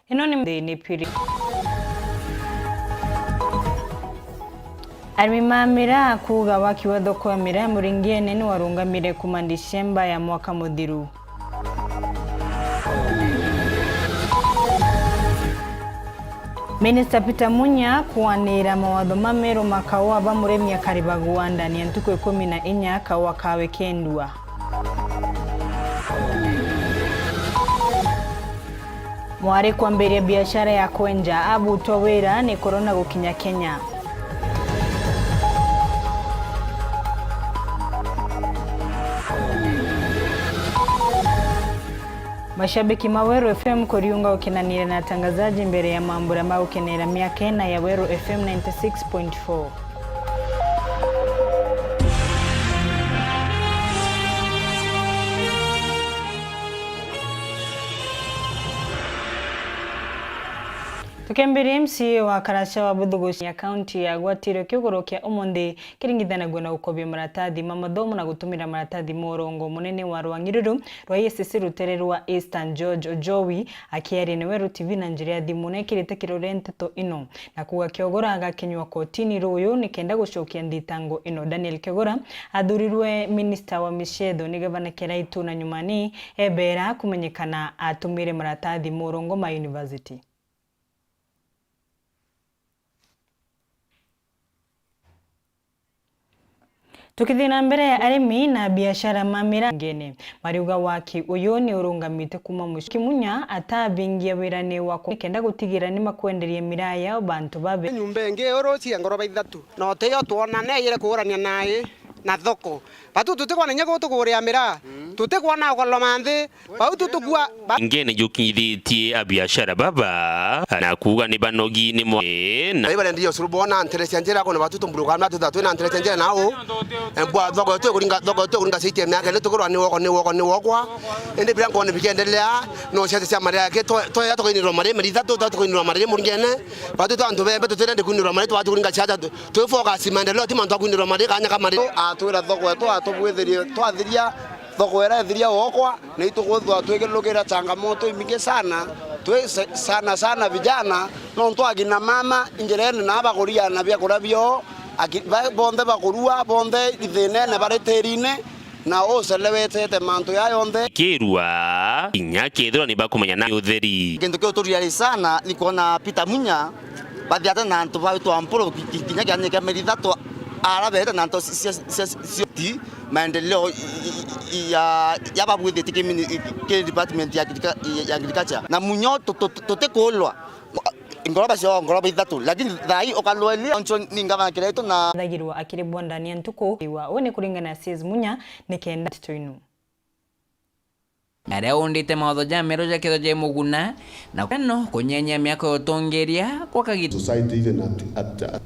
ino ni piri Arimamira kuga wakiwa thoko ya mira muringiene ni warungamire kuma Disemba ya mwaka muthiru. Minister Peter Munya kuanira mawatho mameru makawa bamuremi akaribagwa ndani ya ntuko 14 kawa kawe kendua. Mwari kwambiria biashara ya kwenja abutwa wira ni korona gukinya Kenya. Mashabiki ma Weru FM kuriunga ukinanira na tangazaji mbere ya mambura ma ukenera miaka na ya Weru FM 96.4. Tukembere MC wa Karasha wa Budhugushi ya county ya Gwatiro kyogorokia umundi kiringithanagwo na ukobya maratathi mamathomo na gutumira maratathi morongo munene wa Rwangiruru rwa ESC rutere rwa Eastern George Ojowi akiari ni Weru TV na njira ya thimu na kirite kirore Nteto ino na kuga kyogora agakenywa kotini ruyu nikenda gucokia nditango ino. Daniel Kyogora athurirwe minister wa Mishetho ni gavana Kiraitu na nyumani ebera kumenyekana atumire maratathi morongo ma university. Tukithina mbere ya arimi na biashara mamira ngene mariuga waki uyu ni urungamite kuma mushiki Munya atabingia wirane wako kenda gutigira ni makwenderie miraya bantu babe nyumbe nge oroci ngoroba ithatu no teyo tuonane ire kurania nae na thoko batu tutikwana nyego tukuria mira tutikwana kolomanthe bau tutukua ngene jukithitie a biashara baba na kuga ni banogi ni mo na ibale ndiyo surubona interesenjera kono batu tumburuka na tutatu na interesenjera nao embwa thoko tu kuringa site myake ni tukurwa ni wokwa ende bila ngone bikendelea no cia cia mari yake to ya tukoinirwa mari ithatu tukoinirwa mari mungene batu tantu bembe tutende kunirwa mari twatu kuringa cia tu focus mandelo ti mantu kunirwa mari kanya kamari atwira thoko tu atubwitherie twathiria thoko era thiria wokwa ni tuguthwa twigirukira changamoto mingi sana sana vijana no twagina mama ingerene na baguria na bya kurabyo bonde bakurua bonde ithine na bareterine na oselewete mantu ya yonde kirua inya kethro ni bakumenya na utheri kintu kyo turiali sana niko na Peter Munya bathiata na ntu baitu ampolo kinya kyane kya merithatu arabeta na ntu sioti maendeleo ya babwithe tikimini ke department ya agriculture na Munyo totekolwa ngoroba ithatu lakini thai okalweli oncho ningava kireto na thagirwa akiribwa ndani ya ntuko iwa one kuringana says Munya nikenda titoinu Are ondite mawatho jamero ja ketho je muguna na kweno kunyenya miaka yotongeria kwa kagitu society even at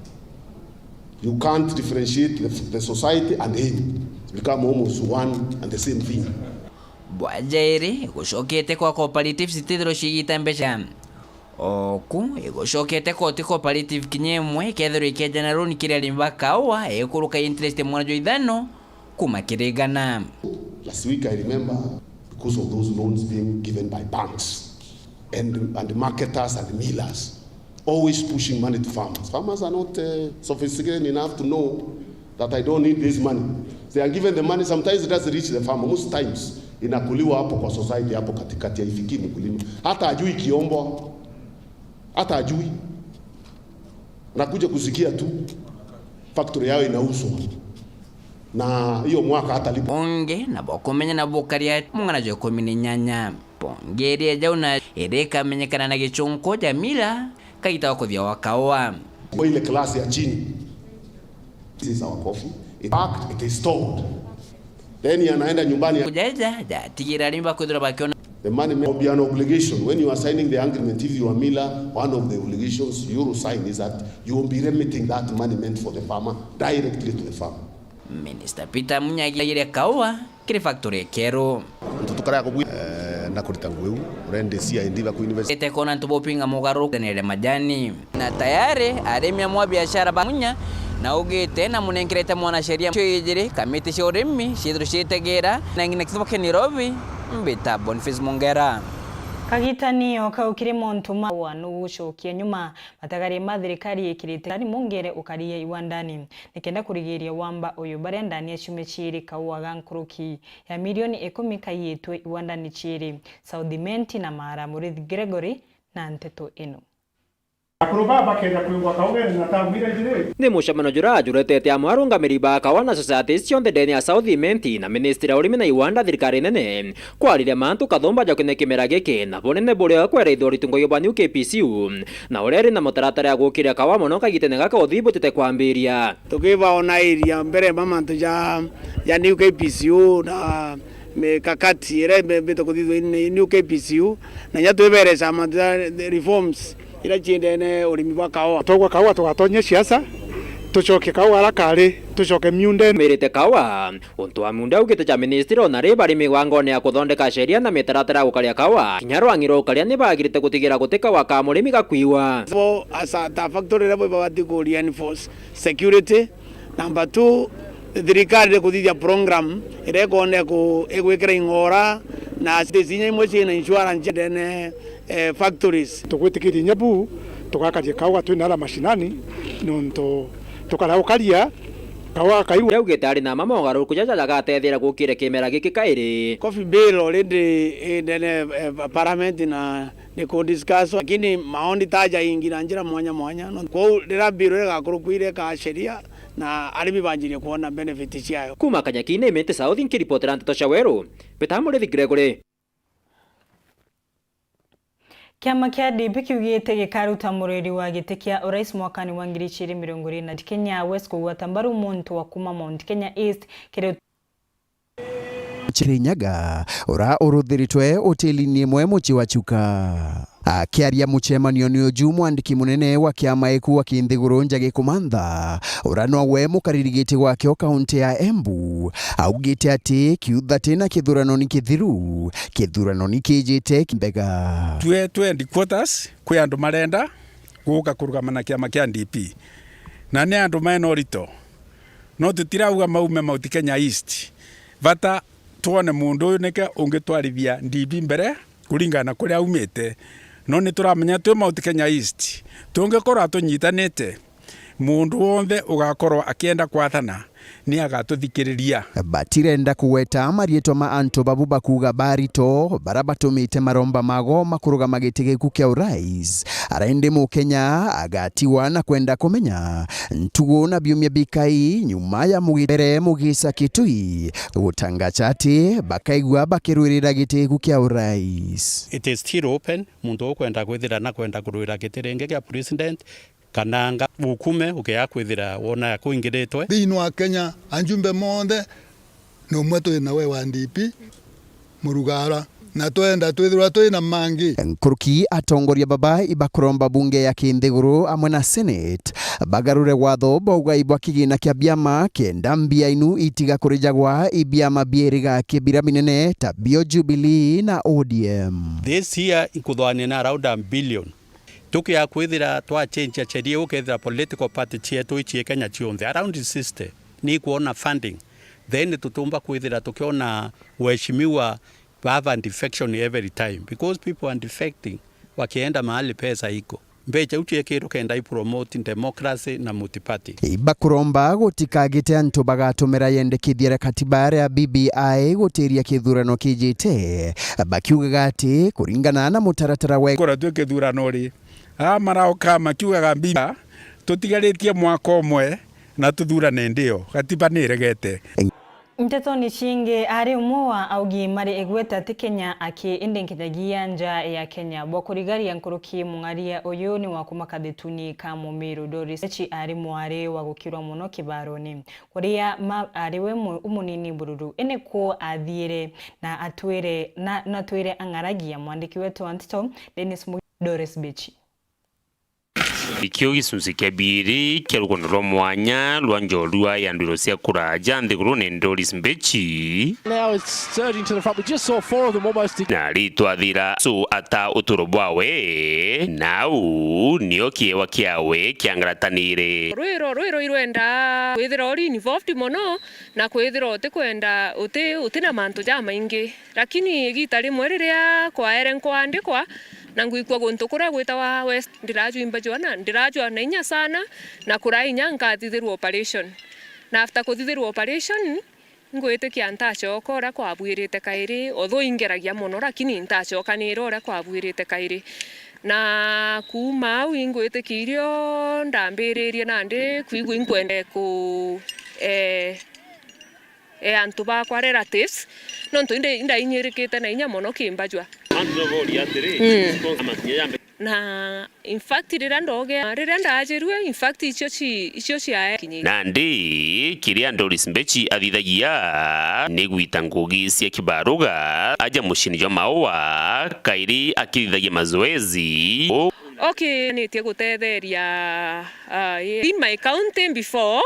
you can't differentiate the society and him become almost one and the same thing. Bwajairi gushokete kwa cooperative citithiro cigita mbeca oku igushokete kwa cooperative kinyemwe kethiro ikeja na loan kiria limbakawa ekuruka interest mwanjo ithano kuma kirigana. Last week I remember because of those loans being given by banks and the marketers and the millers always pushing money to farmers. Farmers are not sophisticated enough to know that I don't need this money. They are given the money, sometimes it doesn't reach the farmer. Most times inakuliwa hapo kwa society hapo katikati ya ifiki mkulima. Hata ajui kiombo, hata ajui. Nakuja kusikia tu factory yao inauzwa. Na hiyo mwaka hata lipo. Onge na bokomenya na bokaria mungana jo komini nyanya. Pongeria jauna ereka menyekana na gichonko jamila kaita wako vya wakawa. Kwa ile klasi ya chini. This is our coffee. In fact, it is stored. Then anaenda nyumbani. Kujaja tigira limba kudura bakiona. The money may be an obligation. When you are signing the agreement, if you are miller, one of the obligations you will sign is that you will be remitting that money meant for the farmer directly to the farmer. Minister Peter Munya ile kawa kile factory kero. Tutukara kubwi na kuritangweu rende cia indiva ku university. Ete kona ntubopinga mugaruka nele majani. Na tayari aremia mwa biashara Munya na ugite na munengerete mwana sheria chijiri kamiti cia urimi cithru citegera na ngine kithoke Nairobi mbita Boniface Mongera. Kagitani okaukire montuma wanu gucokia nyuma matagari ma thirikari ikirite ari mongere ukariye iwandani nikenda kurigiria wamba uyu bare ndani acume chiri kauaga nkuruki ya milioni 10 kayitwe iwandani chiri Southimenti na Mara Murithi Gregory na Nteto ino ni mucamano juretete amwe arungamiri ba kawana society cionthe ndeni ya Southimenti na ministry urimi na iwanda thirikari nene kwarire mantu kathomba jokine kimera giki na bonene buria kwereithwo ritungo bwa new KPCU na ureri na mutaratara ya gukiria kawa mono kagitene gaka uthibutite kwambiria tukiva ona iria mbere mamantu ya new KPCU na kakati ere beto kuthithwo new KPCU na nyatwebere sama reforms ira chindene urimi bwa kawa togwa kawa tugatonye siasa tucoke kawa arakari tucoke miunde mirite kawa untu wa miunde ugite cha ministry ona ri bari migwangone ya kuthondeka sheria na mitaratara gukaria kawa kinyarwangiro ukaria ni bagirite gutigira gutika wa ka murimi gakwiwa so asa ta factory level babati ku reinforce security. Number 2, thirikari kuthithia program ire kone ku igwikira ingora na cinya imwe cina insurance ndene factories tugwitikirie nyabu tugakaje kawa twina ala mashinani nonto tukara ukaria kawa kairu reu gitari na mama ogaru kujaja gatethira gukire kimera giki kairi coffee bill already ndene parliament na ni ku discuss lakini maondi taja ingira njira mwanya no ko rira bill gakurukwire ka sheria na arimi banjirie kuona benefit ciayo kuma kanyakine mente South nkiripotera Nteto cia Weru Murithi Gregory. Kiama kia DP kiugite gikaruta muriri wa giti kia urais mwakani wa 2020 Kenya West kugwata mbaru muntu wa kuma Mount Kenya East kire Chirinyaga ora uruthiritwe hoteli-ini imwe muci wa Chuka akiaria mucemanio ni uju mwandiki munene wa kiama eku wa Kinthiguru Njagi Kumantha ora nowe mukaririgiti gwake kaunti ya Embu augite ati kiutha tina kithurano ni kithiru kithurano ni kijite mbega 20 quarters kwi andu marenda guka kurugamana kiama kia DP na ni andu mena orito no tutirauga maume Mount Kenya East vata tuone mundu uyu nike ungitwarithia DP mbere kuringana kuria umite no ni turamenya twi Mount Kenya East tungikora tunyitanite mundu wothe ugakorwa akienda kwathana ni agatuthikiriria batirenda kuweta marietwa ma anto babu bakuga barito barabatumite maromba mago makurugama giti giku kia urais araende mu Kenya agatiwa na kwenda kumenya ntugo na biumia bikai nyuma ya mugibere mugisa kitui gutangacha ati bakaigwa bakirwirira giti giku kia urais. It is still open mundu kwenda kwithira na kwenda kurwira giti ringi kia president kananga ukume ukia kwithira wona kuingiritwe thini wa Kenya anjumbe monthe no mweto na we wa DP murugara na twenda twithira twina mangi nkuruki atongoria baba ibakuromba bunge ya Kinthiguru amwe na Senate bagarure watho bauga ibwa kigina kia biama kenda mbia inu itiga kurijagwa ibiama bieriga kibira minene ta Bio Jubilee na ODM. This year ikuthwane na around $1 billion tukia kwithira twa change cheria ukethira political party chietu ichie Kenya chionde around 60 ni kuona funding then tutumba kwithira tukiona uheshimiwa bava defection every time because people are defecting wakienda mahali pesa iko mbecha utie kiro kenda i promote democracy na multiparty ibakuromba gutikagite antu bagatumira yendekithia katiba ya BBI gutiria kithurano kijite bakiugaga ati kuringana na mutaratara we kora twe kithurano ri marao kama kiugaga mbia tutigaritie mwaka umwe na tuthurane ndio katiba ni regete. Nteto ni chinge ari umwa augi mari egweta ati Kenya aki indenkidagia nja ya Kenya bwakurigari ya nkuruki mungaria uyu ni wakuma kadetuni ka Mumiru Doris echi ari mware wa gukirwa muno kibaroni kuria ariwe umunini bururu ene ko athiire na atwire angaragia mwandiki wetu Nteto Dennis Doris Bechi ikio gisunsi kebiri kerugono rwa mwanya rwa njorua ya ndwiro cia kuraja nthiguru ni Doris Mbechi. Now it's surging to the front. We just saw 4 of them almost. Na ritwathira so ata uturo bwawe nau nio kiewa kiawe kiangaratanire rwiro irwenda kwithira ori involved mono na kwithira utikwenda utina mantu ja maingi lakini gita rimwe riria kwaere nkwandikwa na nguikwa guntu kuria gwitawa west ndirajua jwana ndirajua na inya sana na kurainya ngathithirwa operation na after kuthithirwa operation ngwitikia ntacoka uria kwabwirite kairi otho ingeragia muno lakini ntacokanira uria kwabwirite kairi na kuma au ingwitikirio ndambiririe nandi kwigwa inkwende ku antu bakwa relatives nontu indainyirikite na inya muno kimbajwa na in fact rira ndajirwe in fact icio cia nandi kiria Doris Mbechi athithagia ni gwita ngugi cia kibaruga aja mucini jwa maua kairi akithithagia mazoezi okay nitie gutetheria in my county before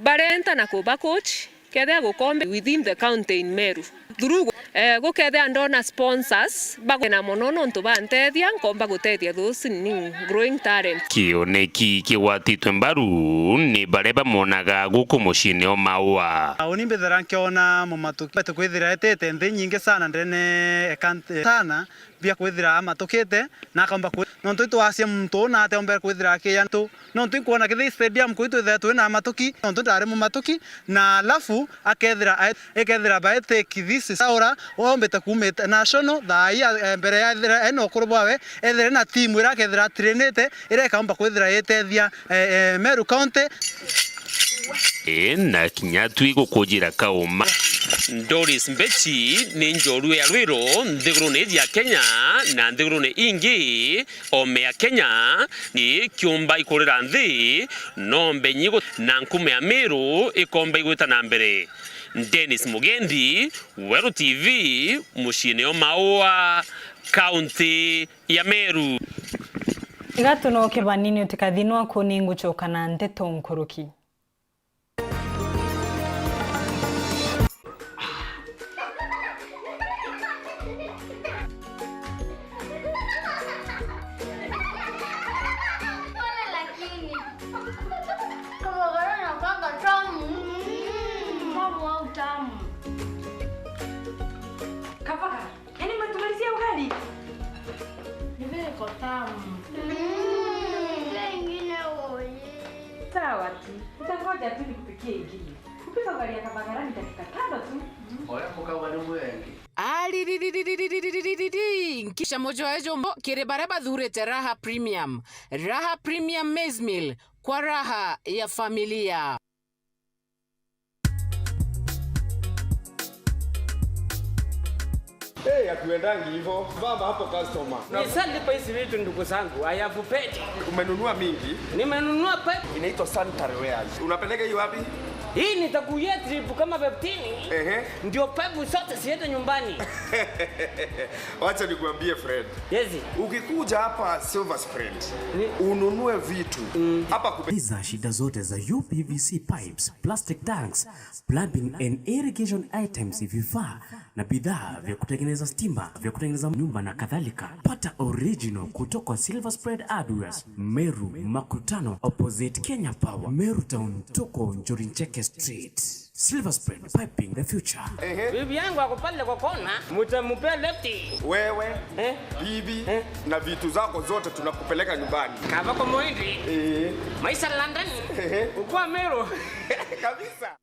barenta na kuba coach kethe gukombe within the county in Meru through gukethe andona sponsors bagena mono nontu bantethia nkomba gutethia those new growing talent kioneki kiwatitwe mbaru ni bareba monaga guku mucini o maua unimbe dharankiona mumatuki kwithira etete nthi nyingi sana ndene ekante sana bia kwithira amatukite na kamba nontu twacia muntu na ate ombe kwithira kiantu nontu kuona kithi stadium kwitu thetu na amatuki nontu ndare mumatuki na lafu ekethira baete kithisi saura ombeta kumeta national thai mbere ya thira eno kurubwawe ethire na timu ira kethira trainete ira kamba kwithira etethia Meru County na kinyatwi gukujira kauma Doris Mbechi ni njorua ya rwiro nthiguru ni ya Kenya na nthiguru ni ingi ome ya Kenya ni kiumba ikurira nthi nombe nyigo na nkume ya Meru ikomba igwita na mbere. Dennis Mugendi, Weru TV, mucini o maua county ya Meru. Gatuno kebanini utikathinwa kuni ngucoka na Nteto nkuruki. Sawa tu. Utangoja tu nikupikie ingine. Kupika ugali ya kabagara ni dakika 5 tu. Oya mukawa ni mwengi. Kisha mojo wa jombo kirebaraba dhurete Raha Premium. Raha Premium Maize Meal kwa raha ya familia. Akuendangi hivyo. Baba hapo customer. Nisalipa hizi vitu ndugu zangu. I have paid. Umenunua mingi? Nimenunua pep. Inaitwa sanitary wares. Unapeleka hiyo wapi? Hii nitakuia trip kama 15. Ndio pepu sote siende nyumbani. Wacha nikuambie friend. Yes. Ukikuja hapa Silver Spread, ununue vitu. Hapa kubeza shida zote za UPVC pipes, plastic tanks, plumbing and irrigation items, vifaa na bidhaa vya kutengeneza stima, vya kutengeneza nyumba na kadhalika. Pata original kutoka Silver Spread Hardware, Meru Makutano opposite Kenya Power, Meru Town, tuko Njorincheke Street. Silver Spread, piping the future. Bibi yangu ako pale kwa kona, mtamupea lefti. Wewe, bibi na vitu zako zote tunakupeleka nyumbani. Kava kwa Moindi. Maisha London. Ukua Meru. Kabisa.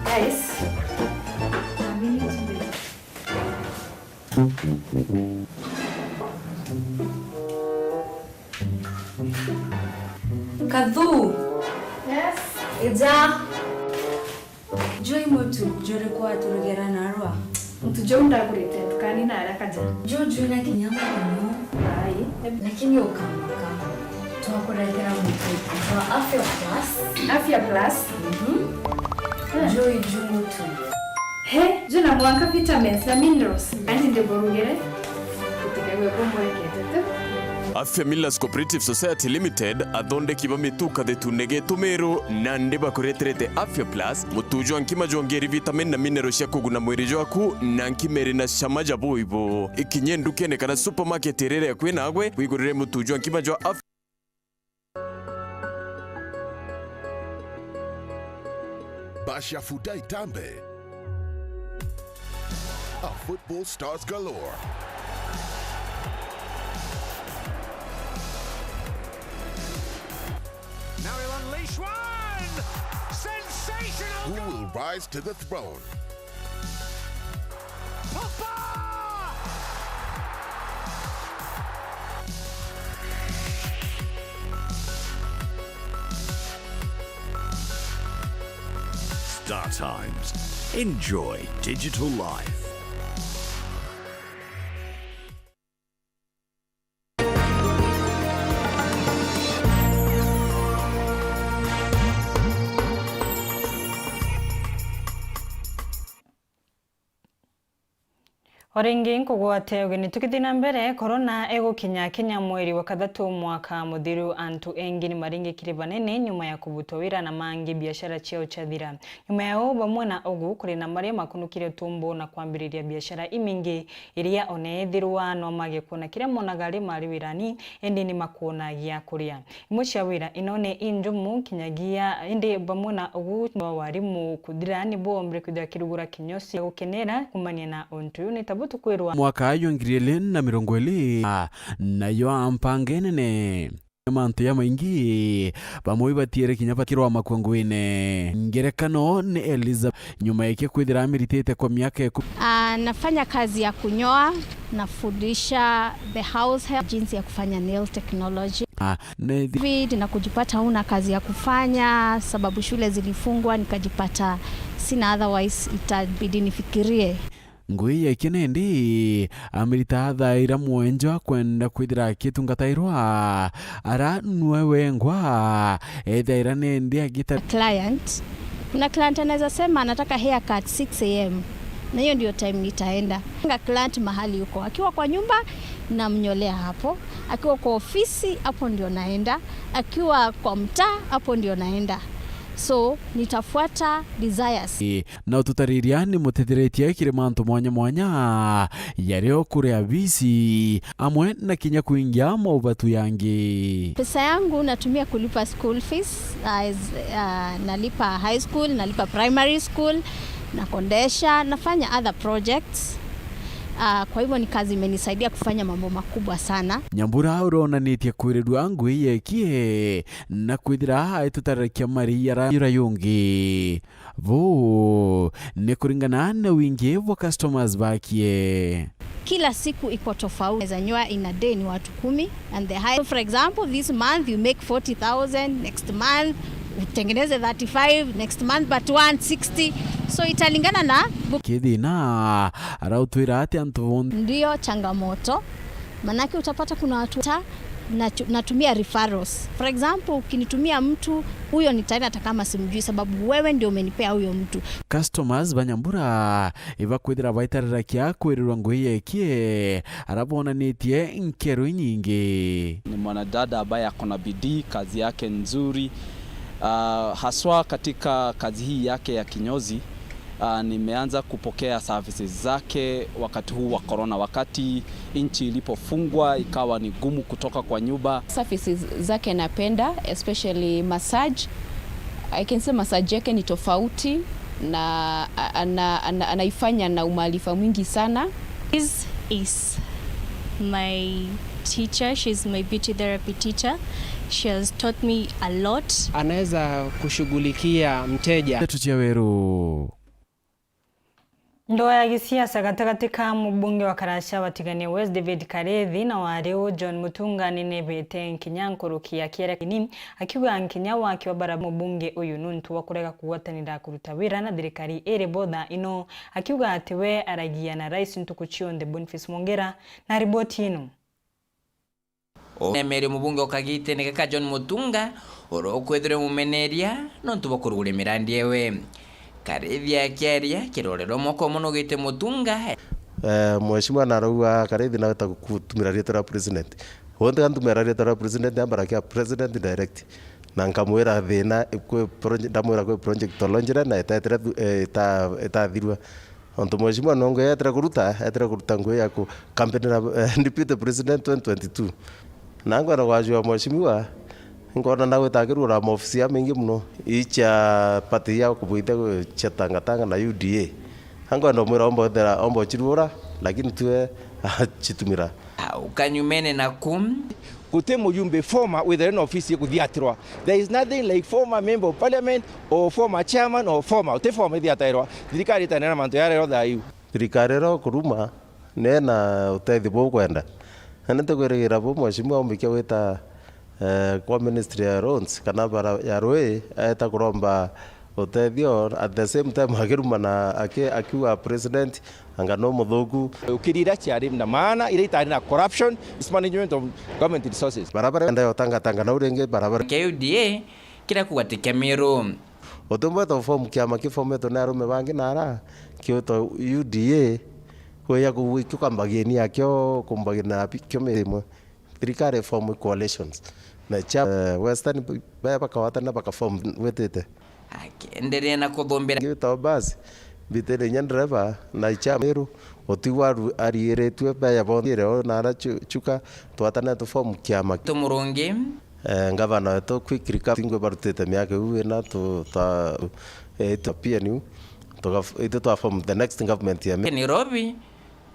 Guys. Kadhu. Yes. Ija. Joy motu jore kwa turugera narwa. Mtujo ndagurite tukani na haraka ja. Jojo na kinyama no. Ai, lakini ukama. Tunakuletea mtu wa Afya Plus. Afya Plus. Joy Jumotu. He, juna mwanka vitamins na minerals. Andi ndeborugere. Kutikagwe kumwekete. Afya Millers Cooperative Society Limited athonde kiba mituka de tunege tumero na ndeba kureterete Afya Plus mutujo ankima jongeri vitamin na mineral cia kuguna mwiri jwaku na nkimeri na shamaja boibo ikinye ndukene kana supermarket rere kwina agwe wigurire mutujo ankima jwa Afya. Basha Futa Itambe. A football stars galore. Now he'll unleash one! Sensational! Who will rise to the throne? Star Times. Enjoy digital life. Oringi nkugwate ugeni tukithina mbere corona egukinya Kenya mweri wa kathatu mwaka muthiru antu engi ni maringikire banene nyuma ya kubutwa wira na mangi biashara ciao chathira nyuma yao bamwe na ogu kuri na maria makunukire tumbo na kwambiriria biashara imingi iria onethirwa no mage kuona kire monagari mari wirani endi ni makuona gia kuria imwe cia wira inone injumu kinyagia indi bamwe na ogu no warimu kuthira ni bombre kuthira kirugura kinyosi gukenera kumania na ontu ni mwaka ayo ngiriele na mirongo ili na yo ampangenene mantu ya maingi bamwe batiere kinyapa kirwa makongwine ngerekano ni Elizabeth nyuma yake kwithira amiritete kwa miaka nafanya kazi ya kunyoa nafundisha the house help jinsi ya kufanya nail technology na kujipata una kazi ya kufanya sababu shule zilifungwa nikajipata sina otherwise itabidi nifikirie ngui ya kinendi amirita thaira mwenjwa kwenda kwithira kitungatairwa ara nwewe ngwa ethaira nendi agita client kuna client anaweza sema anataka haircut 6 am na hiyo ndio time nitaenda client mahali yuko akiwa kwa nyumba namnyolea hapo akiwa kwa ofisi hapo ndio naenda akiwa kwa mtaa hapo ndio naenda so nitafuata desires na ututariria ni mutetheretie kire mantu mwanya yareo kure abisi amwe na kinya kuingia maubatu yangi pesa yangu natumia kulipa school fees nalipa high school nalipa primary school na kondesha nafanya other projects kwa hivyo ni kazi imenisaidia kufanya mambo makubwa sana nyambura urona nitie kwirirwa ngui yekie na kwithira tutarakia mari yara yungi vo ne kuringana na wingi wa customers bakie kila siku iko tofauti za nyoa in a day ni watu 10 and the high for example this month you make 40,000 next month utengeneze 35 next month but 160 so italingana na kidina arautwira ati antu ndio changamoto manake utapata kuna watu natumia referrals for example ukinitumia mtu huyo nitaenda hata kama simjui sababu wewe ndio umenipea huyo mtu customers banyambura iva kwithira baitarira kia kwirirwa ngui yekie arabona nitie nkero nyingi ni mwanadada ambaye akona bidii kazi yake nzuri haswa katika kazi hii yake ya kinyozi nimeanza kupokea services zake wakati huu wa corona wakati nchi ilipofungwa ikawa ni gumu kutoka kwa nyumba services zake napenda especially massage I can say massage yake ni tofauti na anaifanya na umaarifa mwingi sana This is my teacher, she's my beauty therapy teacher. She has taught me a lot. Anaweza kushughulikia mteja. Tutia Weru. Ndoa ya gisiasa gatagati ka mubunge wa Karasha watigania West David Karethi na wareo John Mutunga ninebete nkinyankurukia kiera kini akiwa nkinya wake wa bara mubunge uyu nuntu wakurega kuwatanira kuruta wira na thirikari ere bodha ino akiwa atiwe aragia na rais ntuku Chionde Boniface Mongera na ripoti ino Nemere mubunge okagite negeka John Mutunga oro kwethire mumeneria nontu bakurugure mirandi ewe Karithi akiaria kirorero moko muno gite mutunga mheshimiwa narauga Karithi na gutumira rito ra president wonde kantumira rito ra president ambara kia president direct na nkamwira thina kwe project ndamwira kwe project tolonjira na itathirwa onto mheshimiwa nongo yetra kuruta ngwe yako campaign na deputy president 2022 nango na wajua mheshimiwa ngona nawe takirura maofisi ya mingi muno icha party ya kubuite chatanga na UDA hango ndo mwira ombo chirura lakini tuwe chitumira ukanyumene na kute mujumbe former with an office kuthiatirwa. There is nothing like former member of parliament or former chairman or former thiatirwa thirikari tanena mantu yarero thayu thirikari ro kuruma nena utethi bo kwenda nete kwirigira bo mheshimiwa ombikia wita kwa ministry ya roads kana bara ya roe eta kuromba utethio at the same time hakiruma na akiwa president angano muthugu ukirira chiari na maana ile itari na corruption mismanagement of government resources barabara ndio tanga na urenge barabara KUDA kira kugatika mero otomba to form kiama kifometo na rume bangi nara kioto UDA hoya kukambagieni akyo kumbagina pikyo memo thirikari form coalitions na cha western baba kawata na baka form wetete akiendelea na kuthombera gito basi bitene nyandrava na chameru otiwaru arieretwe baya bondire na ara chuka twatana to form kiama tumuronge ngavana to quick recap ngwe barutete miaka uwe na to ta Ethiopia new to form the next government ya Nairobi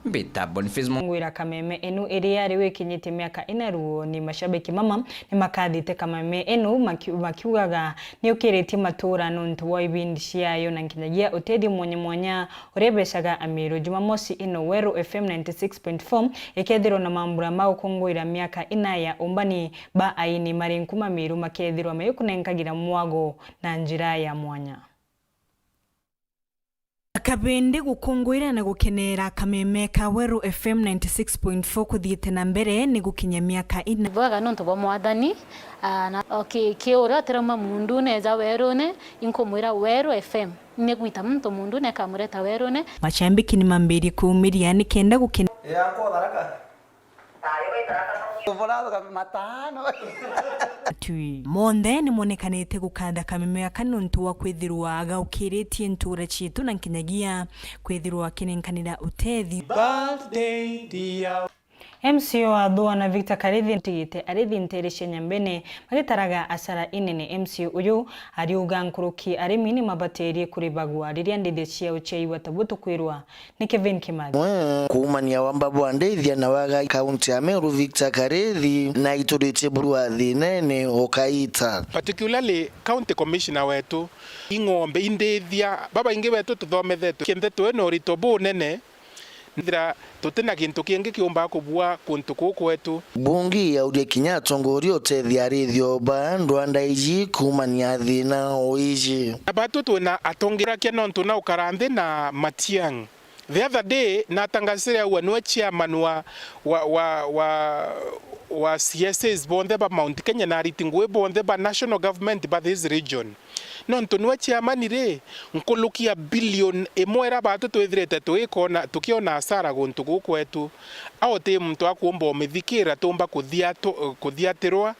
Bita Boniface Ngwira Kameme enu eri ari wekinyite miaka inaruo ni mashabiki mama ni makathite Kameme enu makiugaga ni ukiriti matura nuntu wa ibindi ciayo na nkinyagia utethi mwanya urebeshaga Amiru Jumamosi ino Weru FM 96.4 ikethirwo na mambura ma ukungwira miaka ina ya umbani ba aini mari nkuma Miru makethirwo mayukunenkagira mwago na njira ya mwanya Kabende gukungwira na gukenera Kameme ka Weru FM 96.4 kuthiete na mbere ni gukinya miaka ina bwaga nonto bo mwathani na kiura terama mundu neza werone inkomwira Weru FM ne gwita muntu mundu ne kamureta werone machambiki ni mambiri kuumiria ni kenda gukena yako daraka Tui monde ni monekanete gukanda Kameme ya kanuntu wa kwithirwa gaukiritie ntura chitu na nkinyagia kwithirwa kinenkanira utethi birthday dia MCO adua na Victor Karithi tigite arithi ntereshe nyambene magitaraga asara inene MCO uyu ariuga nkuruki arimini mabaterie kuri bagwa riria ndithie cia uchei watabutu kwirwa ni Kevin Kimathi kuumania wambabu andeithia na waga kaunti ya Meru Victor Karithi na iturite burua thinene okaita particularly county commissioner wetu ingombe indeithia baba ingi wetu tuthomethetwe kinthetu eno ritobu nene ndira tutena kintu kingi kiumba kubua kuntu kwetu bungi ya uria kinyatongoria utethi arithio bandu andaiji kumania thina oiji abatu tuna atongira kia nontu na ukarande na Matiang the other day na tangasire wa chairman wa CSS bonde ba Mount Kenya na ritingwe bonde ba national government ba this region nontu nwa chairman re nkulukia billion emwera batu twithirete tuikona tukiona asara guntu gukwetu aote muntu akumba omithikira tumba kuthiatirwa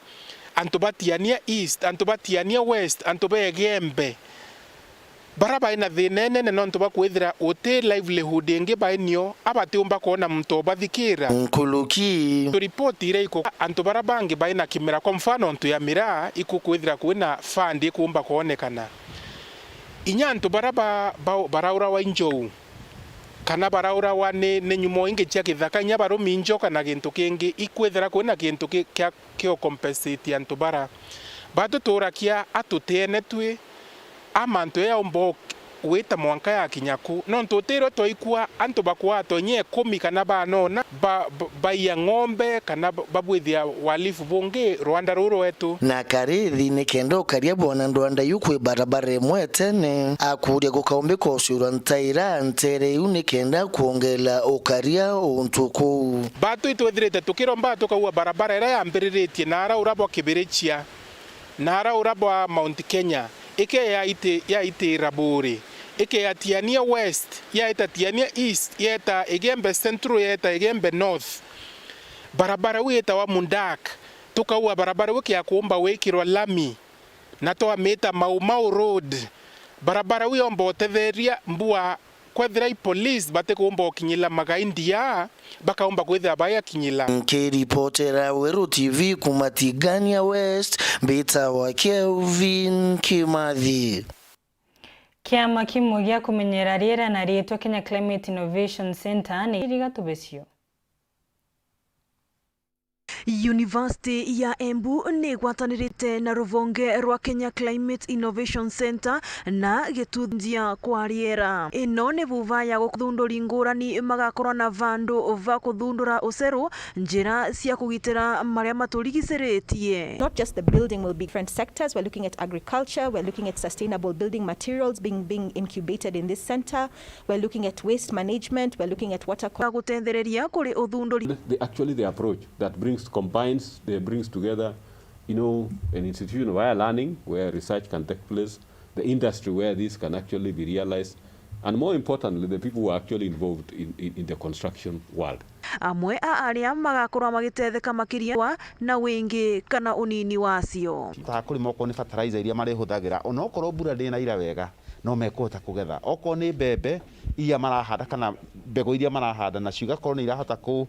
antu batiania east antu batiania west antu begembe baraba ina thinene nontu bakwithira ote livelihood ingi bainio abatumba kuona muntu bathikira nkuluki report ire iko antu barabangi baina kimera kwa mfano ntu ya mira ikukwithira kuina fund ikumba kuonekana inyantu baraba baraura wa injou kana baraura wa ne nyumo ingi cia kithaka nya baro minjo kana gintu kingi ikwithira kuina kintu kio compensate antu bara batu turakia atutene twi amantu ya ombo weta mwanka ya kinyaku nontu tero toikua antu bakwa tonye 10 kana banona ba ya ng'ombe kana babwithia walifu bonge Rwanda ruro wetu na Karithi ni kendo karia bona Rwanda yukwe barabara mwetene akuria gukaombe kosura ntaira ntere uni kenda kuongela okaria untuku batu itwethirete tukiromba tukaua barabara ira yambiriretie nara urabo kibirichia nara urabo Mount Kenya ike ya ite raburi atiania west atiania east igembe central igembe north barabara wita wa mundak tukaua barabara wiki ya kuomba wekirwa lami na toa meta Mau road barabara wiyomba otetheria mbua kwethira police bate kuomba okinyila magaindia bakaomba kwethira baya kinyila. Nkiripotera Weru TV kumatigania West mbita wa Kelvin Kimathi. Kiama kimwe gya kumenyera riera na rietwa Kenya Climate Innovation Center ni rigatubesio. University ya Embu ni gwatanirite na ruvonge rwa Kenya Climate Innovation Center na gituthia kwa riera. Ino ni vuva ya guthunduri ngurani magakorwa na vandu va kuthundura uceru njira cia kugitira maria maturigiciritie. Not just the building will be different sectors. We're looking at agriculture, we're looking at sustainable building materials being incubated in this center. We're looking at waste management, we're looking at water gutendereria kuri uthunduri. Actually the approach that brings together, an institution of higher learning where research can take place, the industry where this can actually be realized, and more importantly, the people who are actually involved in the construction world. Amwe a aria magakorwa magitetheka makiria na wingi kana unini wacio. Takurima ko ni fertilizer iria marihuthagira ona okorwo mbura ndina ira wega no mekota kugetha okorwo ni mbembe iria marahanda kana mbego iria marahanda na ciugakorwo ni irahota ku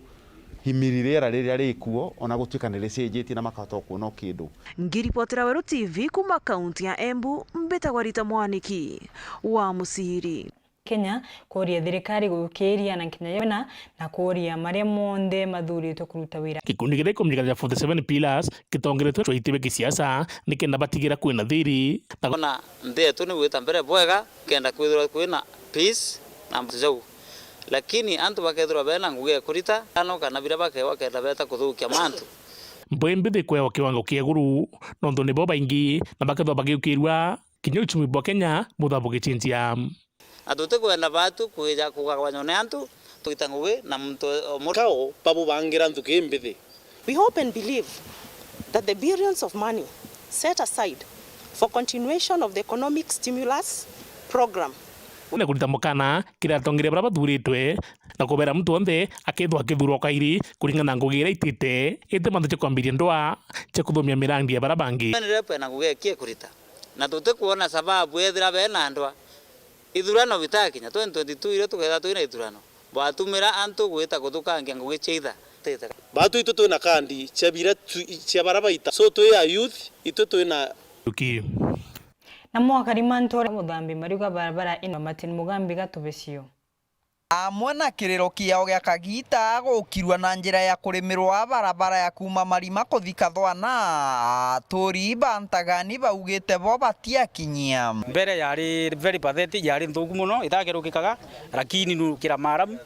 himiririera riria rikuo ona gutuika ni ricenjetie na makahota kuona kindu. Ngiripotera Weru TV kuma kaunti ya Embu mbetagwa Rita Mwaniki wa Musiri. Kenya kuria thirikari gukiria na kinya na kuria maria monde mathurito kuruta wira. Gikundi gire kumnyikaria 47 pillars kitongeretwe cyo itibe kisiasa nikenda batigira kwina thiri na Nteto ni wita mbere bwega kenda kwithira kwina peace na mzau lakini antu bakethira bena nguge kurita ano kana bira bakewa kenda beta kuthukia mantu mbembe de kwa kiwango kia guru nondo ne boba ingi na bakethwa bagiukirwa kinyo chumi bwa Kenya muthabu gichinjia atute kwenda batu kuja kugabanya ne antu tuitanguwe na mtu motao pabu bangira ntu kimbithi. We hope and believe that the billions of money set aside for continuation of the economic stimulus program na kurita mukana kira tongire bara bathuritwe na kubera mtu onthe akethwa kithurwa kairi kuringana ngugira itite ite manthe kwambiria ndwa cha kuthomia mirandi ya barabangi ni repo na nguge kie kurita na tute kuona sababu ethira bena ndwa ithurano bitakinya 2022 ile tuketha twina ithurano batumira antu gwita kuthukangia ngugi cheitha batu itu twina kandi chabira cia barabaita so twa youth itu twina na mwakarima ntore muthambi mariuga barabara ino Martin Mugambi gatubesio. Amwana kiriro kiao gya kagita gukirwa na njira ya kurimirwa barabara ya kuma marima kuthika thwana tori bantagani baugite bo batia kinyia mbere yari very pathetic yari nthuku muno itakirukikaga lakini nukira maramu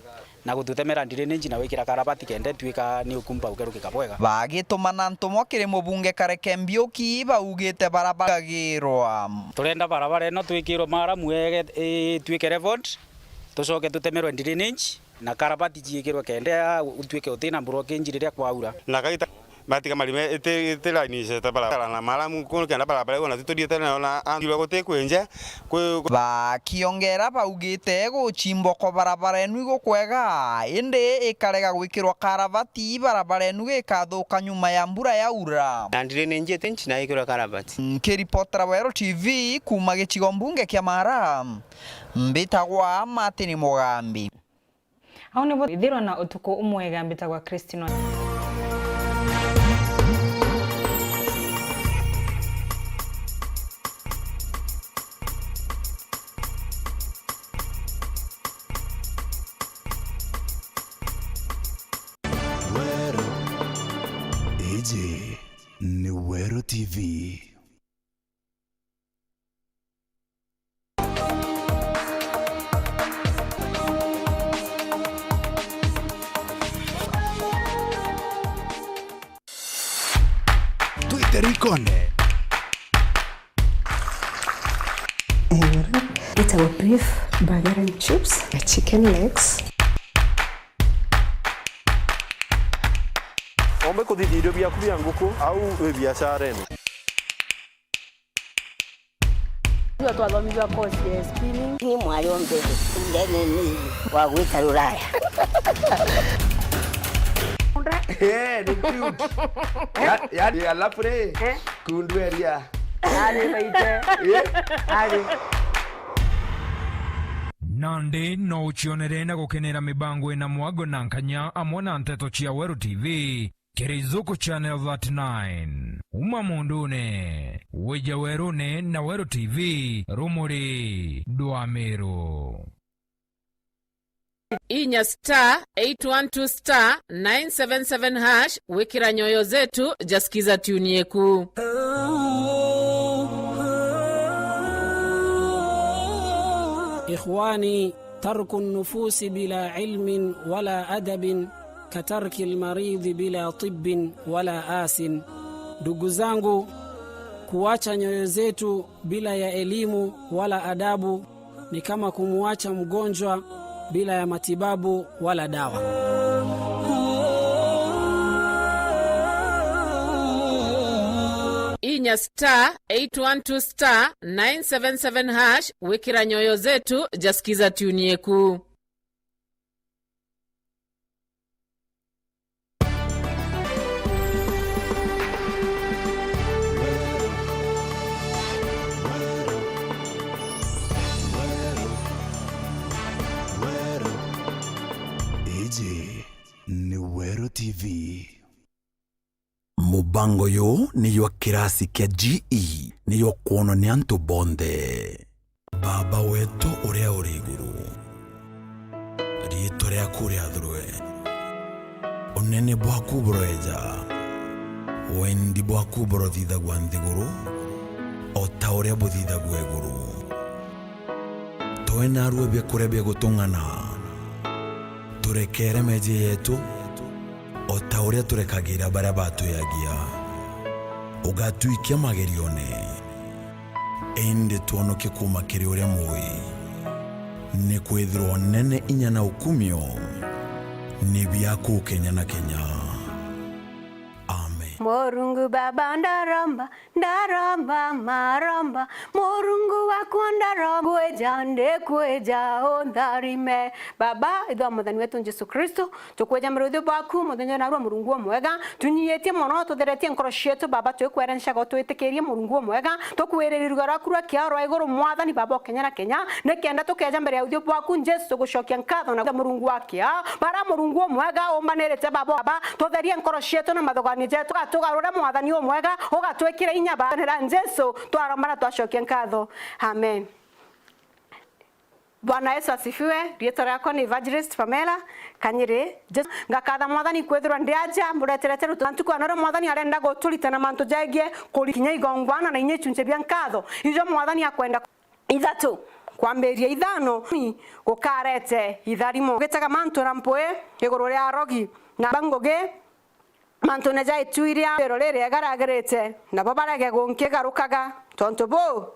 na gututemera drainage na wikira karabati kende twika ni ukumba ukerukika bwega bagitumana ntumo kiri mubunge Kareke Mbiuki baugite barabara girwa turenda barabara ino twikirwo maramu wege twike revolt tucoke tutemerwe drainage na karabati jiikirwe kende utwike utina blockage riria kwaura na kaita matika marime ite line ise tabara na maramu kuno kenda barabara ona tuturiete na andiro gutekwenje bakiongera baugite guchimbo ko barabara enu igukwega inde ikarega gwikirwa karabati barabara enu ikathuka nyuma ya mbura ya ura drainage tenchi na ikirwa karabati. Nkiripotera Weru TV kuma gicigo mbunge kia Mara mbitagwa Martin Mugambi. Hau ni ithirwa na utuku umwega mbitagwa Christine. Ni Weru TV. Twitter ikone. It's our beef burger and chips, chicken legs. Ombe kudhidirio byaku bya nguku au biashara eno Watu walomijua course ya spinning. Ni mwaliombe ndene ni wa gwita Ruraya. Ni cute. Ya alapure. Kundueria. Ale baite. Ale. Nandi no uchionere na gukenera mibango ina mwago na nkanya amona Nteto chia Weru TV Kirizuku Channel 39 Uma mundune Weja Werune na Weru TV Rumuri Duamero Inya star 812 star 977 hash wekira nyoyo zetu jasikiza tuni yeku. إخواني ترك النفوس بلا علم ولا أدب كترك المريض بلا طب ولا آس. Ndugu zangu, kuacha nyoyo zetu bila ya elimu wala adabu ni kama kumuacha mgonjwa bila ya matibabu wala dawa. Inya star 812 star 977 hash wekira nyoyo zetu jasikiza tuni yeku. Iji ni Weru TV. Mubango yo ni yo kirasi kia GE ni yo kuono ni antu bonde. Baba wetu urea uriguru. Rito rea kurea drue. Onene bua kubro eja. Wendi bua kubro dhida guandiguru. Ota urea budhida gueguru. Toena arue bia kurebia gutungana. Turekere meje yetu. Ota uria turekagira baria batuyagia ugatuikia magerione ende tuonoke kuma kiri uria mui ni kwithirwo nene inya na ukumio ni biaku Kenya na Kenya. Morungu baba ndaramba, ndaramba maramba. Morungu wakwa ndaramba, kweja ondarime. Baba, idwa muthani wetu Jesu Kristo, tukweja mrudhi baku, muthenya narwa murungu mwega. Tunyiyetie mono, tutheretie nkoro cietu baba, twikwerensha go twitikirie murungu mwega. Tukwererirwa rakura kiaro iguru mwathani baba Kenya na Kenya. Nekenda tukeja mbere ya uthio baku Jesu gucokia nkatho na murungu wakia. Bara murungu mwega ombanerete baba, tutherie nkoro cietu na mathogani jetu. Tugarura mwathani omwega ugatwikira inya banera Jesu twaromara twacokia nkatho. Amen. Bwana Yesu asifiwe. Rieto rako ni Evangelist Pamela Kanyire. Ngakatha mwathani kwithirwa ndiaja mureterete rutantu kwa noro mwathani arenda guturitana mantu jagie kurikinya igongwana na inye chunche bya nkatho. Ijo mwathani akwenda ithatu kwamberia ithano gukarete itharimo gitaga mantu rampoe iguru ria rogi na bangoge mantu neja ituiria rero rere agaragerete nabo barage gonke garukaga tonto bo